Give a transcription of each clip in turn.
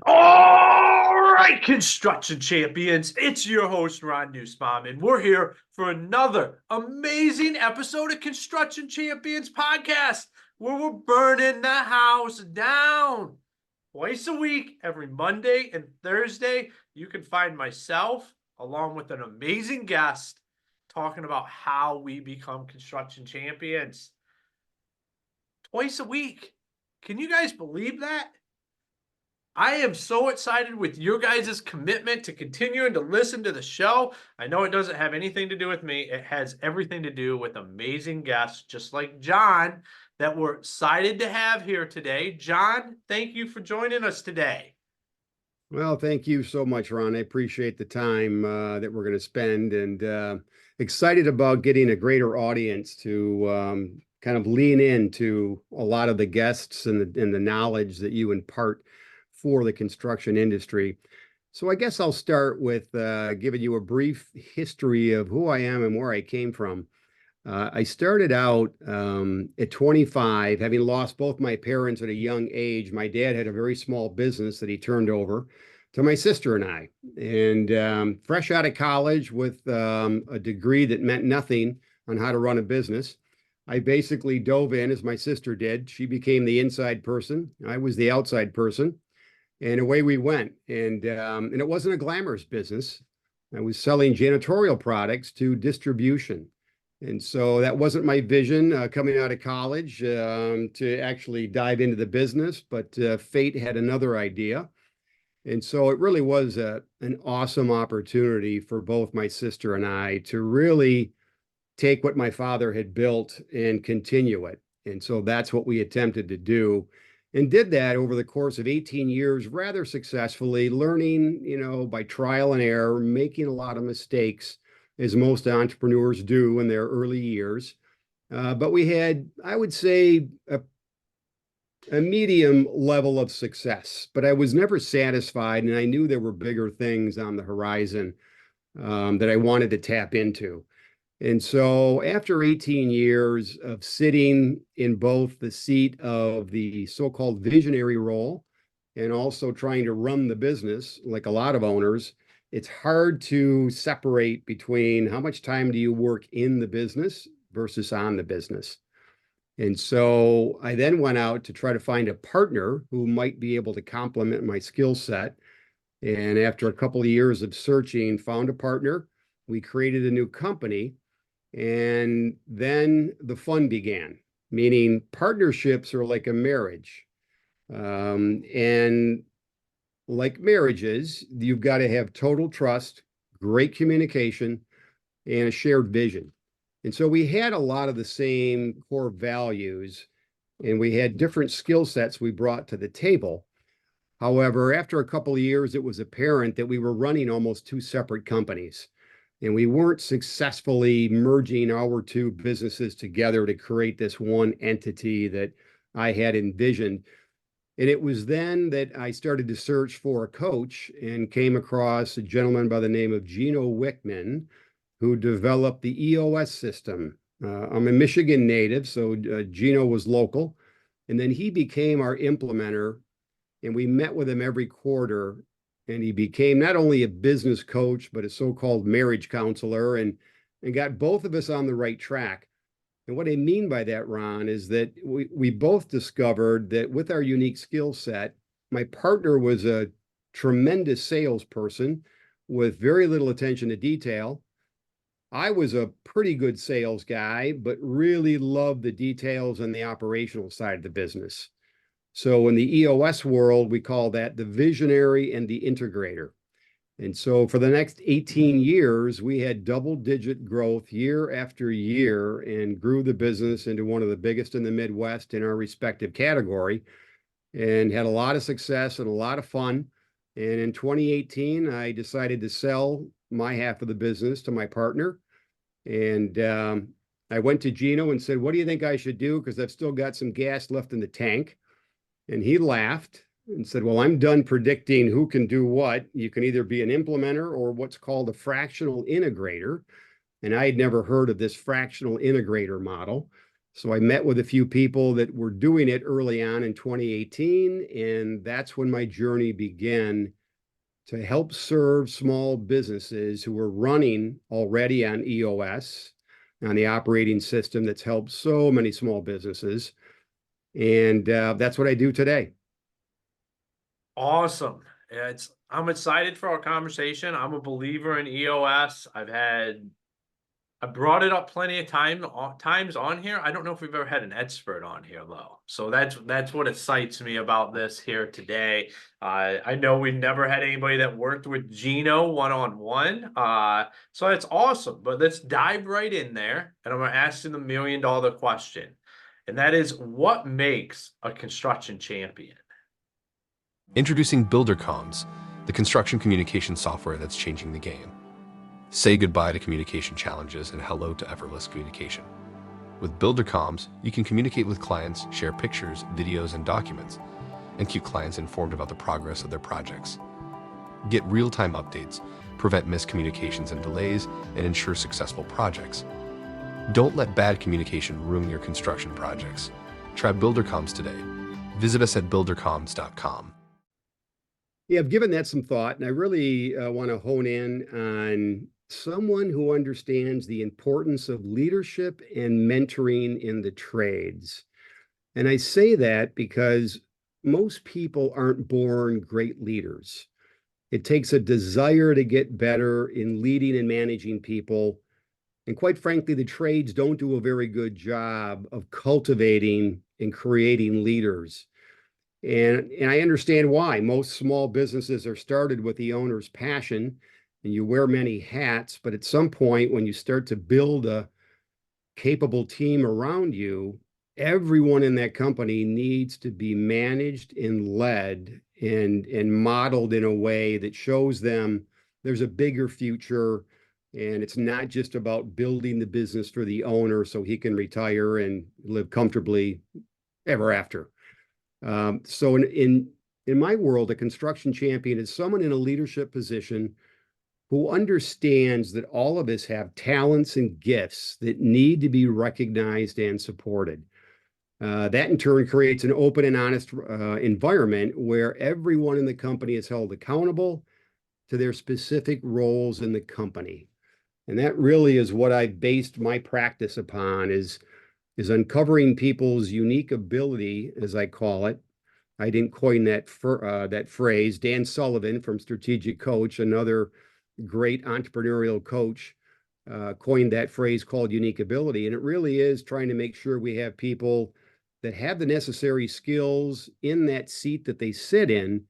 All right, construction champions, it's your host, Ron Nussbaum, and we're here for another amazing episode of Construction Champions Podcast, where we're burning the house down. Twice a week, every Monday and Thursday, you can find myself along with an amazing guest talking about how we become construction champions. Twice a week. Can you guys believe that? I am so excited with your guys' commitment to continuing to listen to the show. I know it doesn't have anything to do with me. It has everything to do with amazing guests, just like John, that we're excited to have here today. John, thank you for joining us today. Well, thank you so much, Ron. I appreciate the time that we're going to spend, and excited about getting a greater audience to kind of lean into a lot of the guests and the knowledge that you impart for the construction industry. So I guess I'll start with giving you a brief history of who I am and where I came from. I started out at 25, having lost both my parents at a young age. My dad had a very small business that he turned over to my sister and I. And fresh out of college with a degree that meant nothing on how to run a business, I basically dove in as my sister did. She became the inside person. I was the outside person. And away we went. And it wasn't a glamorous business. I was selling janitorial products to distribution. And so that wasn't my vision coming out of college to actually dive into the business, but fate had another idea. And so it really was an awesome opportunity for both my sister and I to really take what my father had built and continue it. And so that's what we attempted to do and did that over the course of 18 years rather successfully, learning, by trial and error, making a lot of mistakes, as most entrepreneurs do in their early years. But we had, I would say, a medium level of success, but I was never satisfied, and I knew there were bigger things on the horizon that I wanted to tap into. And so after 18 years of sitting in both the seat of the so-called visionary role and also trying to run the business, like a lot of owners, it's hard to separate between how much time do you work in the business versus on the business. And so I then went out to try to find a partner who might be able to complement my skill set. And after a couple of years of searching, found a partner. We created a new company. And then the fun began, meaning partnerships are like a marriage. And like marriages, you've got to have total trust, great communication, and a shared vision. And so we had a lot of the same core values, and we had different skill sets we brought to the table. However, after a couple of years, it was apparent that we were running almost two separate companies. And we weren't successfully merging our two businesses together to create this one entity that I had envisioned. And it was then that I started to search for a coach and came across a gentleman by the name of Gino Wickman, who developed the EOS system. I'm a Michigan native, so Gino was local. And then he became our implementer, and we met with him every quarter. And he became not only a business coach, but a so-called marriage counselor, and got both of us on the right track. And what I mean by that, Ron, is that we both discovered that with our unique skill set, my partner was a tremendous salesperson with very little attention to detail. I was a pretty good sales guy, but really loved the details and the operational side of the business. So in the EOS world, we call that the visionary and the integrator. And so for the next 18 years, we had double-digit growth year after year and grew the business into one of the biggest in the Midwest in our respective category, and had a lot of success and a lot of fun. And in 2018, I decided to sell my half of the business to my partner. And I went to Gino and said, "What do you think I should do? Because I've still got some gas left in the tank." And he laughed and said, "Well, I'm done predicting who can do what. You can either be an implementer or what's called a fractional integrator." And I had never heard of this fractional integrator model. So I met with a few people that were doing it early on in 2018, and that's when my journey began to help serve small businesses who were running already on EOS, on the operating system that's helped so many small businesses. And that's what I do today. Awesome. I'm excited for our conversation. I'm a believer in EOS. I brought it up plenty of times on here. I don't know if we've ever had an expert on here though. So that's what excites me about this here today. I know we've never had anybody that worked with Gino one-on-one. So that's awesome. But let's dive right in there, and I'm gonna ask you the $1 million question. And that is, what makes a construction champion? Introducing BuilderComms, the construction communication software that's changing the game. Say goodbye to communication challenges and hello to effortless communication. With BuilderComms, you can communicate with clients, share pictures, videos, and documents, and keep clients informed about the progress of their projects. Get real-time updates, prevent miscommunications and delays, and ensure successful projects. Don't let bad communication ruin your construction projects. Try BuilderComms today. Visit us at buildercomms.com. Yeah, I've given that some thought, and I really want to hone in on someone who understands the importance of leadership and mentoring in the trades. And I say that because most people aren't born great leaders. It takes a desire to get better in leading and managing people. And quite frankly, the trades don't do a very good job of cultivating and creating leaders. And I understand why. Most small businesses are started with the owner's passion, and you wear many hats. But at some point, when you start to build a capable team around you, everyone in that company needs to be managed and led and modeled in a way that shows them there's a bigger future. And it's not just about building the business for the owner so he can retire and live comfortably ever after. So in my world, a construction champion is someone in a leadership position who understands that all of us have talents and gifts that need to be recognized and supported. That in turn creates an open and honest environment where everyone in the company is held accountable to their specific roles in the company. And that really is what I've based my practice upon is uncovering people's unique ability, as I call it. I didn't coin that phrase. Dan Sullivan from Strategic Coach, another great entrepreneurial coach, coined that phrase called unique ability. And it really is trying to make sure we have people that have the necessary skills in that seat that they sit in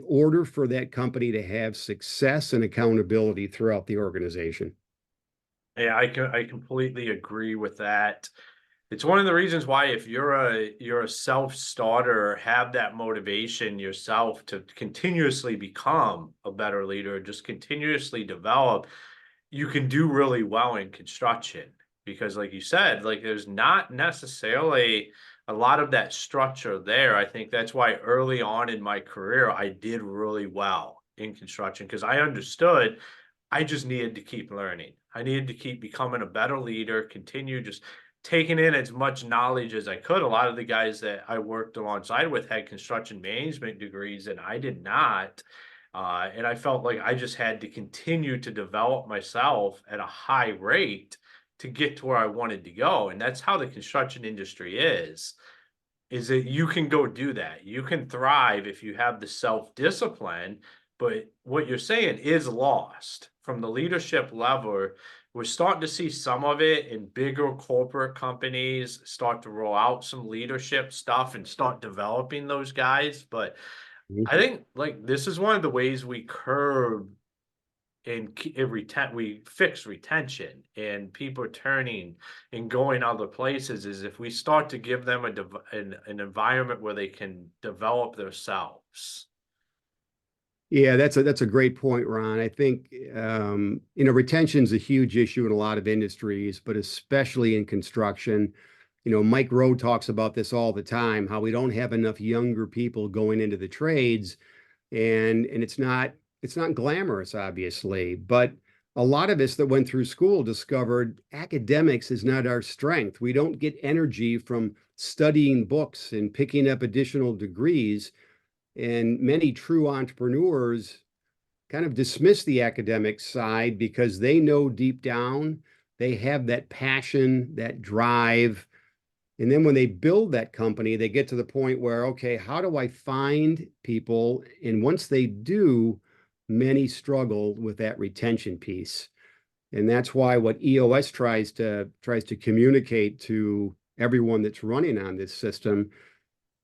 order for that company to have success and accountability throughout the organization. Yeah, I completely agree with that. It's one of the reasons why if you're a self-starter, have that motivation yourself to continuously become a better leader, just continuously develop, you can do really well in construction. Because like you said, like there's not necessarily a lot of that structure there. I think that's why early on in my career, I did really well in construction because I understood I just needed to keep learning. I needed to keep becoming a better leader, continue just taking in as much knowledge as I could. A lot of the guys that I worked alongside with had construction management degrees, and I did not. And I felt like I just had to continue to develop myself at a high rate to get to where I wanted to go. And that's how the construction industry is that you can go do that. You can thrive if you have the self-discipline, but what you're saying is lost from the leadership level. We're starting to see some of it in bigger corporate companies start to roll out some leadership stuff and start developing those guys. But I think like this is one of the ways we curb we fix retention and people turning and going other places is if we start to give them an environment where they can develop themselves. Yeah, that's a great point, Ron. I think retention is a huge issue in a lot of industries, but especially in construction. Mike Rowe talks about this all the time, how we don't have enough younger people going into the trades, and it's not glamorous, obviously, but a lot of us that went through school discovered academics is not our strength. We don't get energy from studying books and picking up additional degrees. And many true entrepreneurs kind of dismiss the academic side because they know deep down they have that passion, that drive. And then when they build that company, they get to the point where, okay, how do I find people? And once they do, many struggle with that retention piece. And that's why what EOS tries to communicate to everyone that's running on this system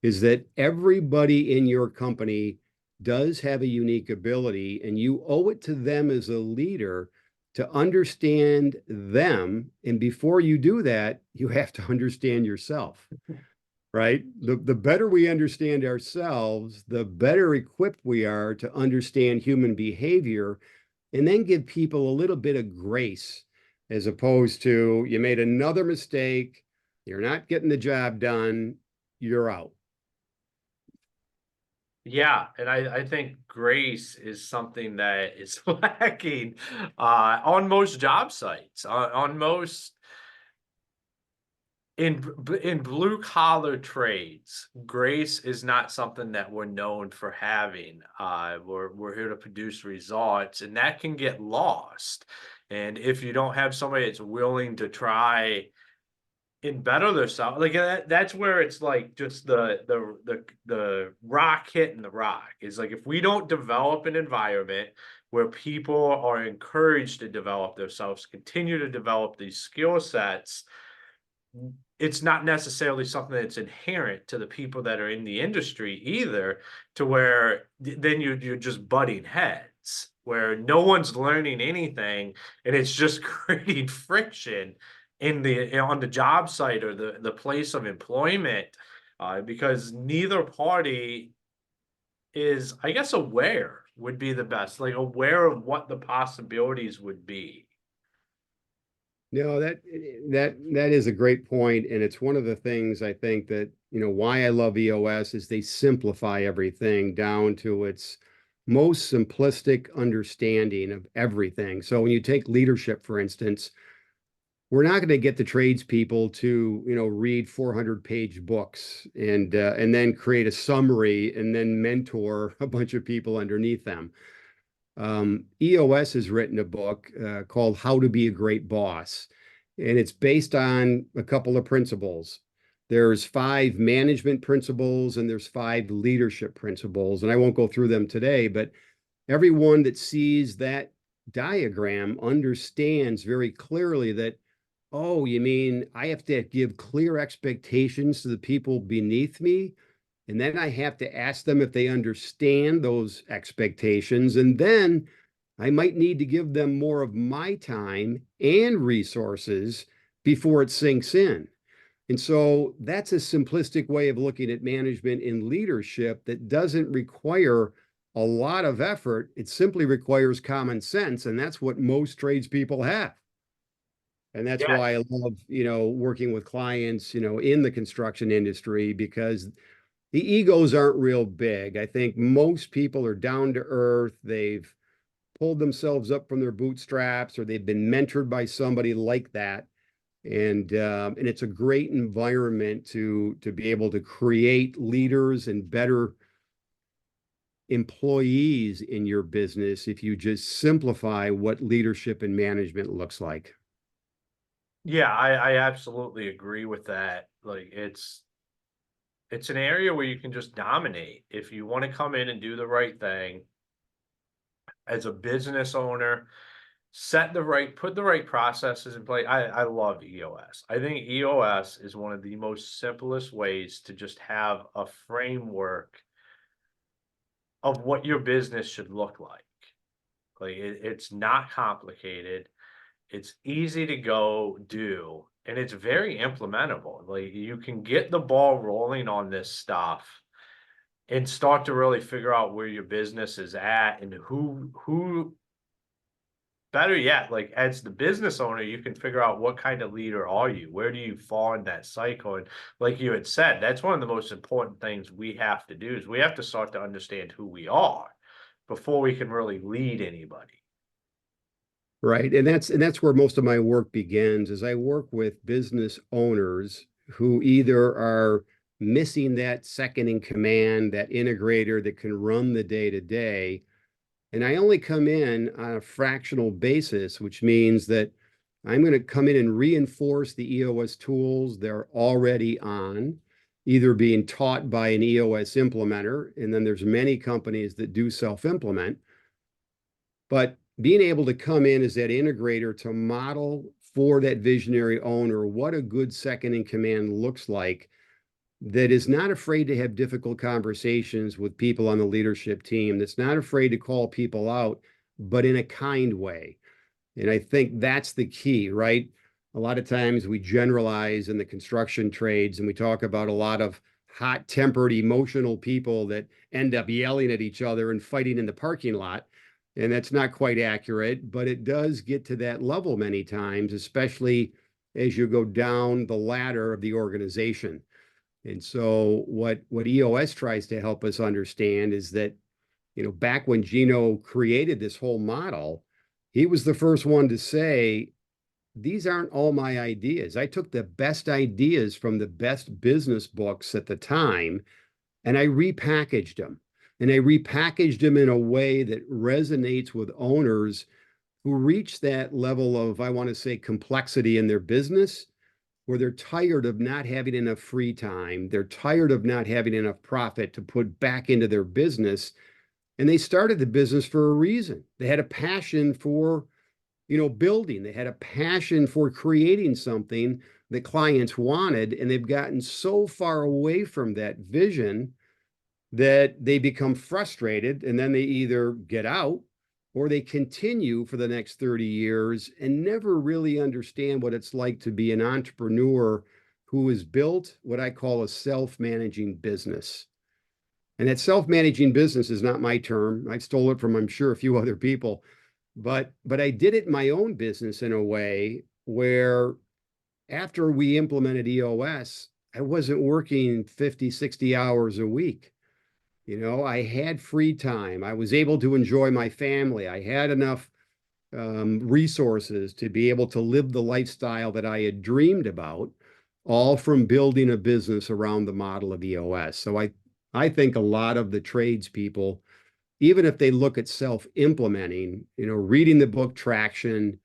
is that everybody in your company does have a unique ability, and you owe it to them as a leader to understand them. And before you do that, you have to understand yourself, right? The better we understand ourselves, the better equipped we are to understand human behavior, and then give people a little bit of grace, as opposed to you made another mistake, you're not getting the job done, you're out. Yeah, and I think grace is something that is lacking on most job sites, on most in blue collar trades. Grace is not something that we're known for having. We're here to produce results, and that can get lost. And if you don't have somebody that's willing to try and better themselves, like that's where it's like just the rock hitting the rock is like, if we don't develop an environment where people are encouraged to develop themselves, continue to develop these skill sets, it's not necessarily something that's inherent to the people that are in the industry either, to where then you're just butting heads where no one's learning anything, and it's just creating friction on the job site or the place of employment, because neither party is, I guess, aware would be the best, like aware of what the possibilities would be. No, that is a great point, and it's one of the things I think that, why I love EOS is they simplify everything down to its most simplistic understanding of everything. So when you take leadership, for instance, we're not going to get the tradespeople to, read 400-page books and then create a summary and then mentor a bunch of people underneath them. EOS has written a book called How to Be a Great Boss, and it's based on a couple of principles. There's 5 management principles and there's 5 leadership principles, and I won't go through them today, but everyone that sees that diagram understands very clearly that, oh, you mean I have to give clear expectations to the people beneath me? And then I have to ask them if they understand those expectations. And then I might need to give them more of my time and resources before it sinks in. And so that's a simplistic way of looking at management and leadership that doesn't require a lot of effort. It simply requires common sense. And that's what most tradespeople have. And that's Yeah. why I love, working with clients, in the construction industry, because the egos aren't real big. I think most people are down to earth. They've pulled themselves up from their bootstraps, or they've been mentored by somebody like that. And it's a great environment to be able to create leaders and better employees in your business if you just simplify what leadership and management looks like. Yeah, I absolutely agree with that. Like it's an area where you can just dominate if you want to come in and do the right thing as a business owner, put the right processes in place. I love EOS. I think EOS is one of the most simplest ways to just have a framework of what your business should look like. Like it's not complicated. It's easy to go do, and it's very implementable. Like you can get the ball rolling on this stuff and start to really figure out where your business is at, and who better yet, like as the business owner, you can figure out what kind of leader are you? Where do you fall in that cycle? And like you had said, that's one of the most important things we have to do is we have to start to understand who we are before we can really lead anybody. Right. And that's where most of my work begins, is I work with business owners who either are missing that second in command, that integrator that can run the day to day. And I only come in on a fractional basis, which means that I'm going to come in and reinforce the EOS tools they're already on, either being taught by an EOS implementer, and then there's many companies that do self-implement, but being able to come in as that integrator to model for that visionary owner what a good second in command looks like, that is not afraid to have difficult conversations with people on the leadership team, that's not afraid to call people out, but in a kind way. And I think that's the key, right? A lot of times we generalize in the construction trades and we talk about a lot of hot-tempered, emotional people that end up yelling at each other and fighting in the parking lot. And that's not quite accurate, but it does get to that level many times, especially as you go down the ladder of the organization. And so what EOS tries to help us understand is that, back when Gino created this whole model, he was the first one to say, these aren't all my ideas. I took the best ideas from the best business books at the time, and I repackaged them. And I repackaged them in a way that resonates with owners who reach that level of, I want to say, complexity in their business, where they're tired of not having enough free time. They're tired of not having enough profit to put back into their business. And they started the business for a reason. They had a passion for, building. They had a passion for creating something that clients wanted. And they've gotten so far away from that vision that they become frustrated, and then they either get out or they continue for the next 30 years and never really understand what it's like to be an entrepreneur who has built what I call a self-managing business. And that self-managing business is not my term. I stole it from, I'm sure, a few other people, but I did it in my own business in a way where after we implemented EOS, I wasn't working 50, 60 hours a week. I had free time. I was able to enjoy my family. I had enough resources to be able to live the lifestyle that I had dreamed about, all from building a business around the model of EOS. So I think a lot of the tradespeople, even if they look at self-implementing, reading the book Traction,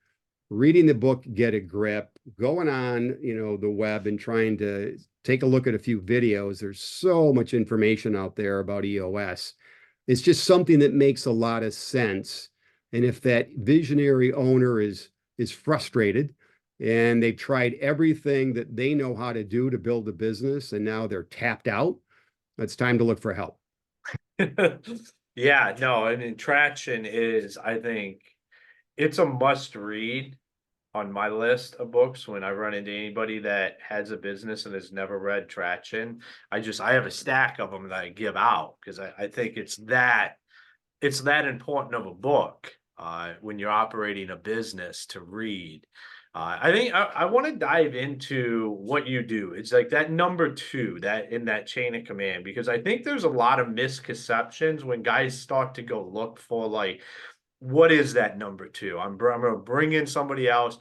reading the book Get a Grip, going on, the web and trying to take a look at a few videos. There's so much information out there about EOS. It's just something that makes a lot of sense. And if that visionary owner is frustrated and they've tried everything that they know how to do to build a business and now they're tapped out, it's time to look for help. Yeah, no, I mean, Traction is, I think, it's a must read on my list of books when I run into anybody that has a business and has never read Traction. I have a stack of them that I give out because I think it's that important of a book when you're operating a business to read. I think I want to dive into what you do. It's like that number two, that in that chain of command, because I think there's a lot of misconceptions when guys start to go look for, like, what is that number two? I'm going to bring in somebody else.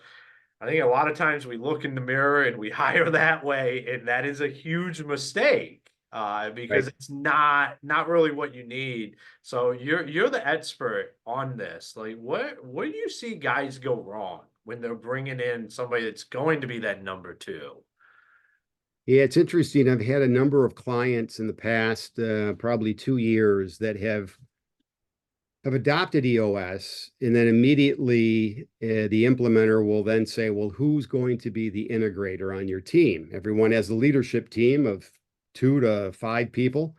I think a lot of times we look in the mirror and we hire that way, and that is a huge mistake because Right. it's not really what you need. So you're the expert on this. Like, what do you see guys go wrong when they're bringing in somebody that's going to be that number two? Yeah, it's interesting. I've had a number of clients in the past, probably 2 years, that have adopted EOS, and then immediately the implementer will then say, well, who's going to be the integrator on your team? Everyone has a leadership team of 2 to 5 people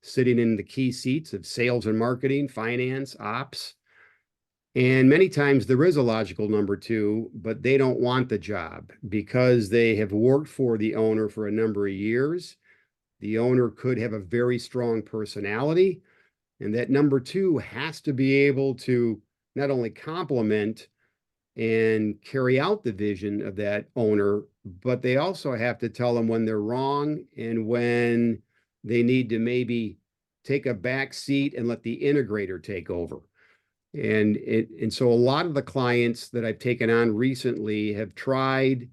sitting in the key seats of sales and marketing, finance, ops. And many times there is a logical number two, but they don't want the job because they have worked for the owner for a number of years. The owner could have a very strong personality, and that number two has to be able to not only complement and carry out the vision of that owner, but they also have to tell them when they're wrong and when they need to maybe take a back seat and let the integrator take over. And so a lot of the clients that I've taken on recently have tried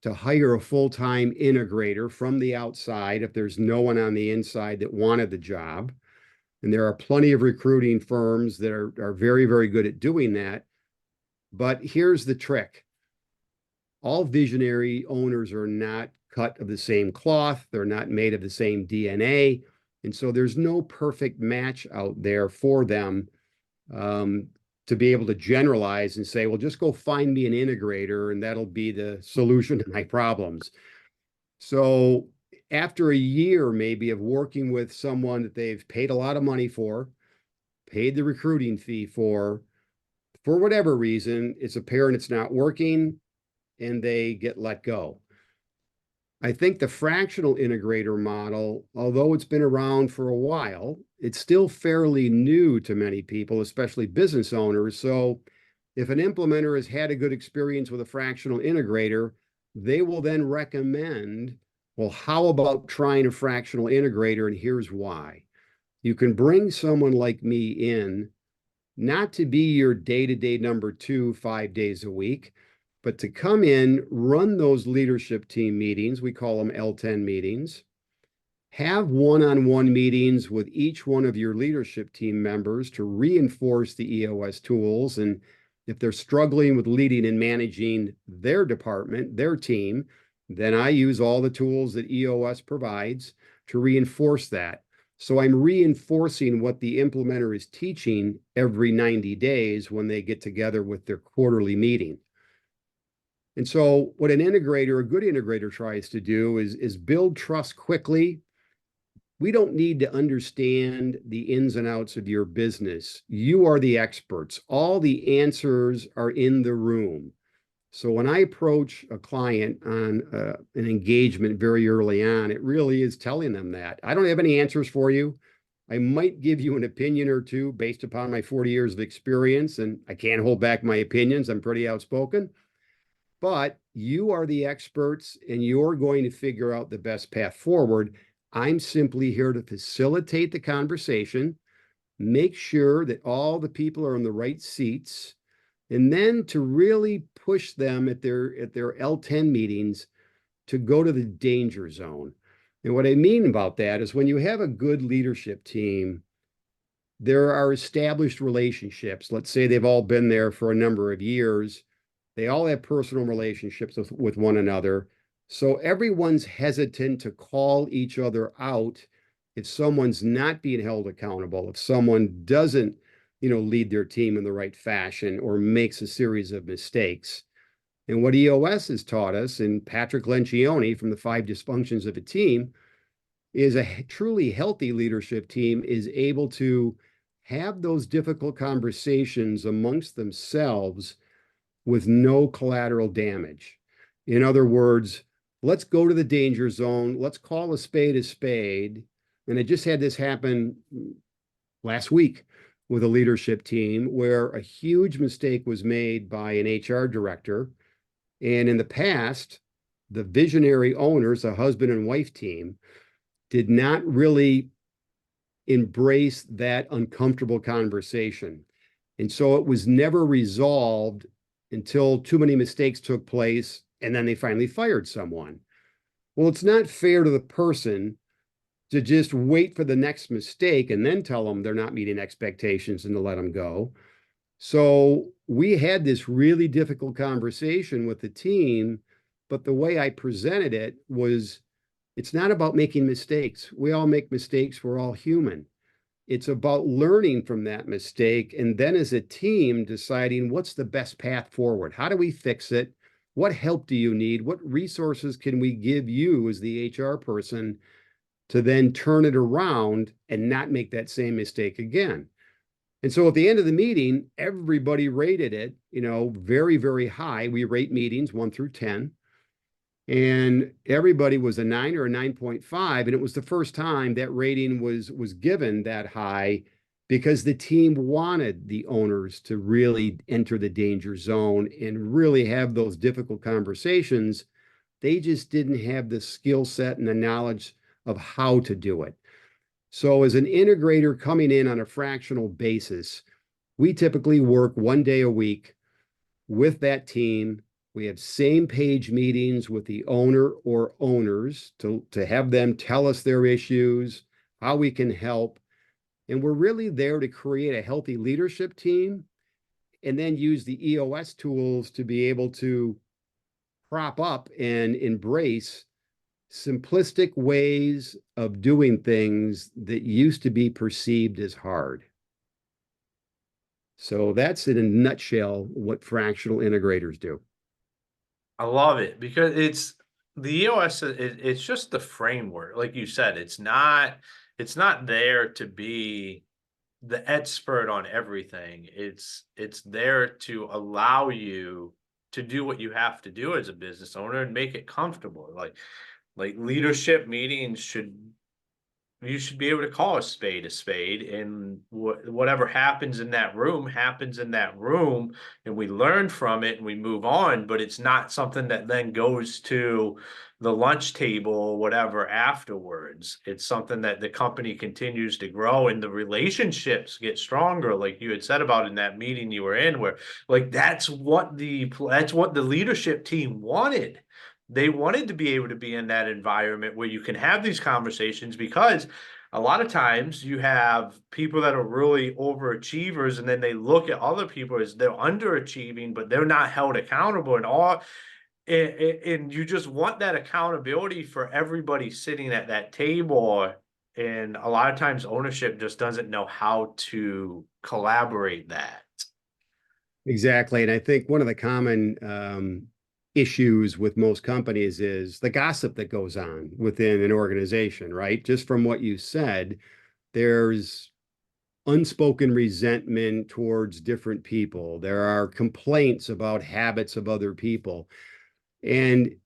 to hire a full-time integrator from the outside if there's no one on the inside that wanted the job. And there are plenty of recruiting firms that are very, very good at doing that. But here's the trick. All visionary owners are not cut of the same cloth. They're not made of the same DNA. And so there's no perfect match out there for them to be able to generalize and say, well, just go find me an integrator and that'll be the solution to my problems. So after a year maybe of working with someone that they've paid a lot of money for, paid the recruiting fee for whatever reason, it's apparent it's not working and they get let go. I think the fractional integrator model, although it's been around for a while, it's still fairly new to many people, especially business owners. So if an implementer has had a good experience with a fractional integrator, they will then recommend, well, how about trying a fractional integrator? And here's why. You can bring someone like me in, not to be your day-to-day number two, 5 days a week, but to come in, run those leadership team meetings, we call them L10 meetings, have one-on-one meetings with each one of your leadership team members to reinforce the EOS tools. And if they're struggling with leading and managing their department, their team, then I use all the tools that EOS provides to reinforce that. So I'm reinforcing what the implementer is teaching every 90 days when they get together with their quarterly meeting. And so what an integrator, a good integrator, tries to do is build trust quickly. We don't need to understand the ins and outs of your business. You are the experts. All the answers are in the room. So when I approach a client on an engagement very early on, it really is telling them that I don't have any answers for you. I might give you an opinion or two based upon my 40 years of experience, and I can't hold back my opinions. I'm pretty outspoken. But you are the experts and you're going to figure out the best path forward. I'm simply here to facilitate the conversation, make sure that all the people are in the right seats, and then to really push them at their L10 meetings to go to the danger zone. And what I mean about that is when you have a good leadership team, there are established relationships. Let's say they've all been there for a number of years. They all have personal relationships with one another. So everyone's hesitant to call each other out if someone's not being held accountable, if someone doesn't, lead their team in the right fashion or makes a series of mistakes. And what EOS has taught us, and Patrick Lencioni from the 5 Dysfunctions of a Team, is a truly healthy leadership team is able to have those difficult conversations amongst themselves with no collateral damage. In other words, let's go to the danger zone. Let's call a spade a spade. And I just had this happen last week with a leadership team where a huge mistake was made by an HR director. And in the past, the visionary owners, a husband and wife team, did not really embrace that uncomfortable conversation. And so it was never resolved until too many mistakes took place, and then they finally fired someone. Well, it's not fair to the person to just wait for the next mistake and then tell them they're not meeting expectations and to let them go. So we had this really difficult conversation with the team, but the way I presented it was, it's not about making mistakes. We all make mistakes. We're all human. It's about learning from that mistake and then as a team deciding what's the best path forward. How do we fix it? What help do you need? What resources can we give you as the HR person to then turn it around and not make that same mistake again? And so at the end of the meeting, everybody rated it, very, very high. We rate meetings 1 through 10. And everybody was a 9 or a 9.5. And it was the first time that rating was given that high because the team wanted the owners to really enter the danger zone and really have those difficult conversations. They just didn't have the skill set and the knowledge of how to do it. So as an integrator coming in on a fractional basis, We typically work 1 day a week with that team. We have same page meetings with the owner or owners to have them tell us their issues, how we can help. And we're really there to create a healthy leadership team and then use the EOS tools to be able to prop up and embrace simplistic ways of doing things that used to be perceived as hard. So that's in a nutshell what fractional integrators do. I love it because it's the EOS. It's just the framework, like you said. It's not there to be the expert on everything. It's there to allow you to do what you have to do as a business owner and make it comfortable. Like leadership meetings you should be able to call a spade, and whatever happens in that room happens in that room, and we learn from it and we move on. But it's not something that then goes to the lunch table or whatever afterwards. It's something that the company continues to grow and the relationships get stronger, like you had said about in that meeting you were in, where like that's what the leadership team wanted. They wanted to be able to be in that environment where you can have these conversations, because a lot of times you have people that are really overachievers and then they look at other people as they're underachieving, but they're not held accountable and all. And you just want that accountability for everybody sitting at that table. And a lot of times ownership just doesn't know how to collaborate that. Exactly. And I think one of the common issues with most companies is the gossip that goes on within an organization, right? Just from what you said, there's unspoken resentment towards different people. There are complaints about habits of other people. And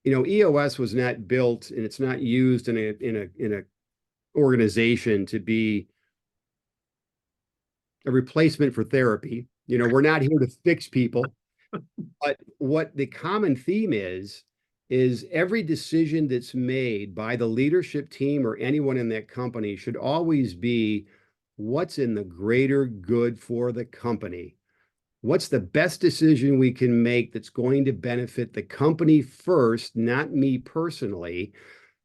EOS was not built and it's not used in a organization to be a replacement for therapy. We're not here to fix people. But what the common theme is every decision that's made by the leadership team or anyone in that company should always be what's in the greater good for the company. What's the best decision we can make that's going to benefit the company first, not me personally?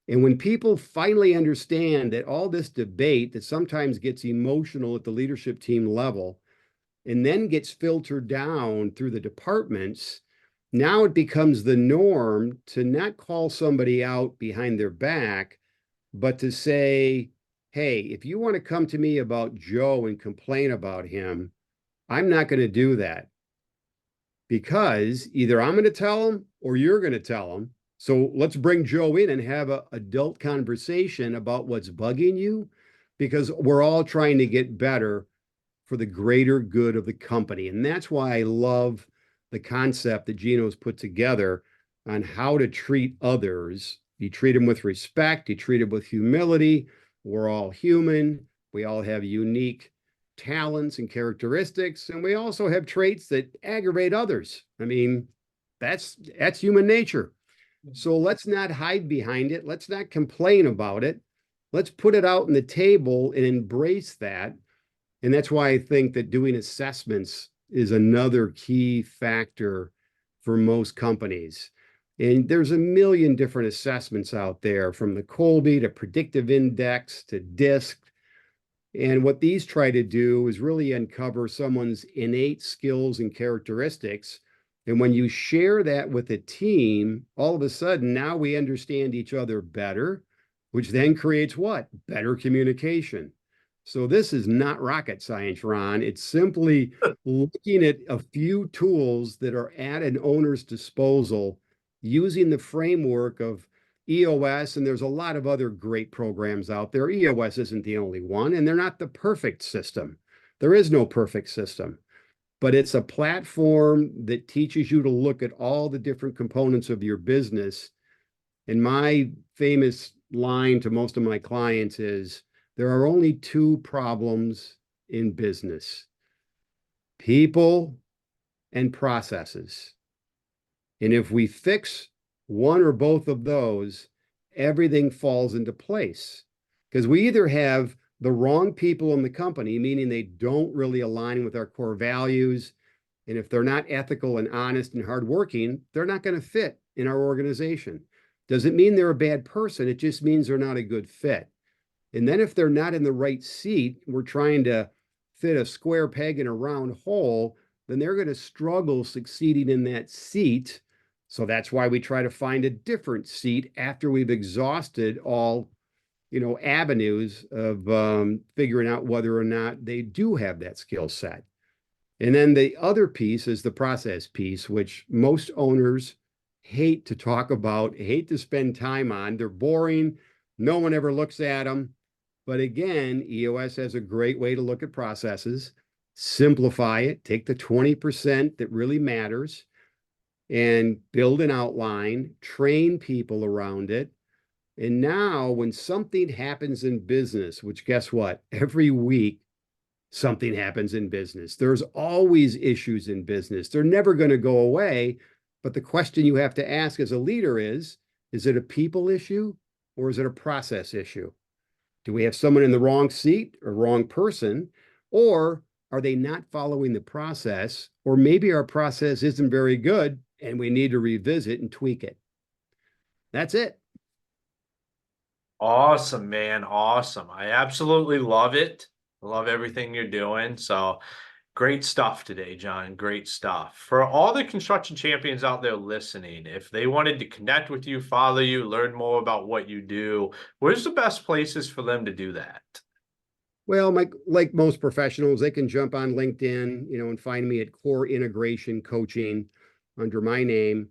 And when people finally understand that all this debate that sometimes gets emotional at the leadership team level and then gets filtered down through the departments, now it becomes the norm to not call somebody out behind their back, but to say, hey, if you want to come to me about Joe and complain about him, I'm not going to do that, because either I'm going to tell him or you're going to tell him. So let's bring Joe in and have an adult conversation about what's bugging you, because we're all trying to get better for the greater good of the company. And that's why I love the concept that Gino's put together on how to treat others. You treat them with respect, you treat them with humility. We're all human. We all have unique talents and characteristics, and we also have traits that aggravate others. I mean, that's human nature. So let's not hide behind it. Let's not complain about it. Let's put it out on the table and embrace that. And that's why I think that doing assessments is another key factor for most companies. And there's a million different assessments out there, from the Colby to predictive index to DISC. And what these try to do is really uncover someone's innate skills and characteristics. And when you share that with a team, all of a sudden, now we understand each other better, which then creates what? Better communication. So this is not rocket science, Ron. It's simply looking at a few tools that are at an owner's disposal, using the framework of EOS, and there's a lot of other great programs out there. EOS isn't the only one, and they're not the perfect system. There is no perfect system, but it's a platform that teaches you to look at all the different components of your business. And my famous line to most of my clients is, there are only two problems in business: people and processes. And if we fix one or both of those, everything falls into place. Because we either have the wrong people in the company, meaning they don't really align with our core values. And if they're not ethical and honest and hardworking, they're not going to fit in our organization. Doesn't mean they're a bad person. It just means they're not a good fit. And then if they're not in the right seat, we're trying to fit a square peg in a round hole, then they're going to struggle succeeding in that seat. So that's why we try to find a different seat after we've exhausted all, avenues of figuring out whether or not they do have that skill set. And then the other piece is the process piece, which most owners hate to talk about, hate to spend time on. They're boring. No one ever looks at them. But again, EOS has a great way to look at processes, simplify it, take the 20% that really matters, and build an outline, train people around it. And now when something happens in business, which guess what? Every week, something happens in business. There's always issues in business. They're never going to go away. But the question you have to ask as a leader is it a people issue or is it a process issue? Do we have someone in the wrong seat or wrong person? Or are they not following the process? Or maybe our process isn't very good and we need to revisit and tweak it. That's it. Awesome, man. Awesome. I absolutely love it. I love everything you're doing. So great stuff today, John. Great stuff. For all the construction champions out there listening, if they wanted to connect with you, follow you, learn more about what you do, where's the best places for them to do that? Well, like most professionals, they can jump on LinkedIn, and find me at Core Integration Coaching under my name.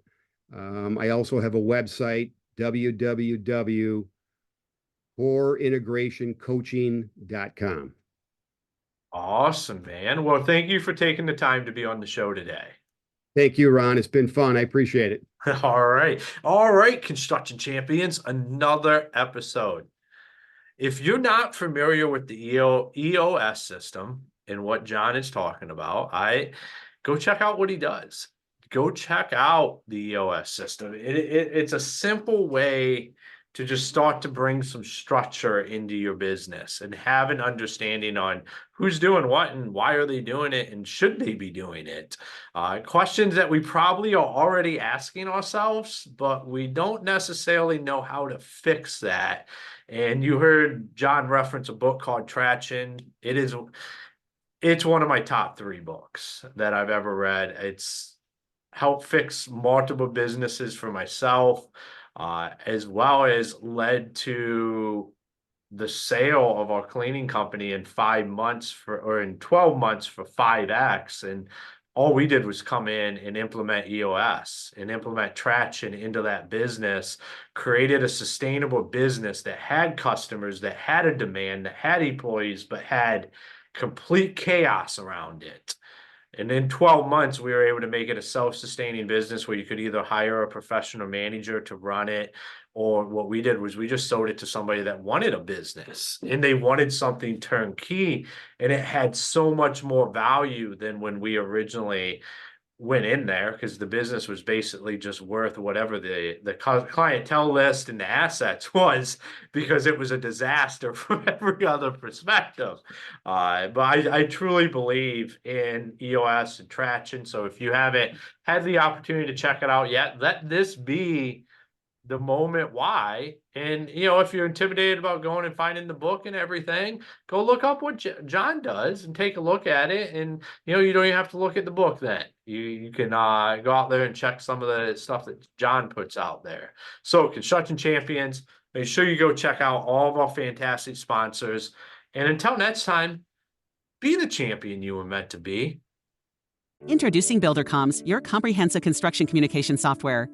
I also have a website, www.coreintegrationcoaching.com. Awesome, man. Well, thank you for taking the time to be on the show today. Thank you, Ron. It's been fun. I appreciate it. All right. All right, construction champions, another episode. If you're not familiar with the EOS system and what John is talking about, go check out what he does. Go check out the EOS system. It's a simple way to just start to bring some structure into your business and have an understanding on who's doing what and why are they doing it and should they be doing it. Questions that we probably are already asking ourselves, but we don't necessarily know how to fix that. And you heard John reference a book called Traction. It's one of my top 3 books that I've ever read. It's helped fix multiple businesses for myself, as well as led to the sale of our cleaning company in 5 months in 12 months for 5x. And all we did was come in and implement EOS and implement Traction into that business, created a sustainable business that had customers, that had a demand, that had employees, but had complete chaos around it. And in 12 months, we were able to make it a self-sustaining business where you could either hire a professional manager to run it, or what we did was we just sold it to somebody that wanted a business and they wanted something turnkey, and it had so much more value than when we originally went in there, because the business was basically just worth whatever the clientele list and the assets was, because it was a disaster from every other perspective. But I truly believe in EOS and Traction. So if you haven't had the opportunity to check it out yet, let this be the moment why. And if you're intimidated about going and finding the book and everything, go look up what John does and take a look at it. And you don't even have to look at the book then. You can go out there and check some of the stuff that John puts out there. So construction champions, make sure you go check out all of our fantastic sponsors. And until next time, be the champion you were meant to be. Introducing BuilderComms, your comprehensive construction communication software.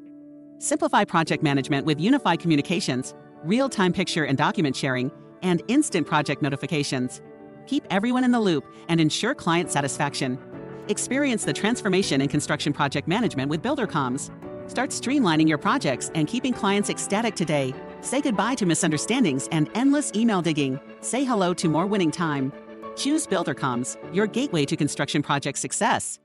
Simplify project management with unified communications, real-time picture and document sharing, and instant project notifications. Keep everyone in the loop and ensure client satisfaction. Experience the transformation in construction project management with BuilderComms. Start streamlining your projects and keeping clients ecstatic today. Say goodbye to misunderstandings and endless email digging. Say hello to more winning time. Choose BuilderComms, your gateway to construction project success.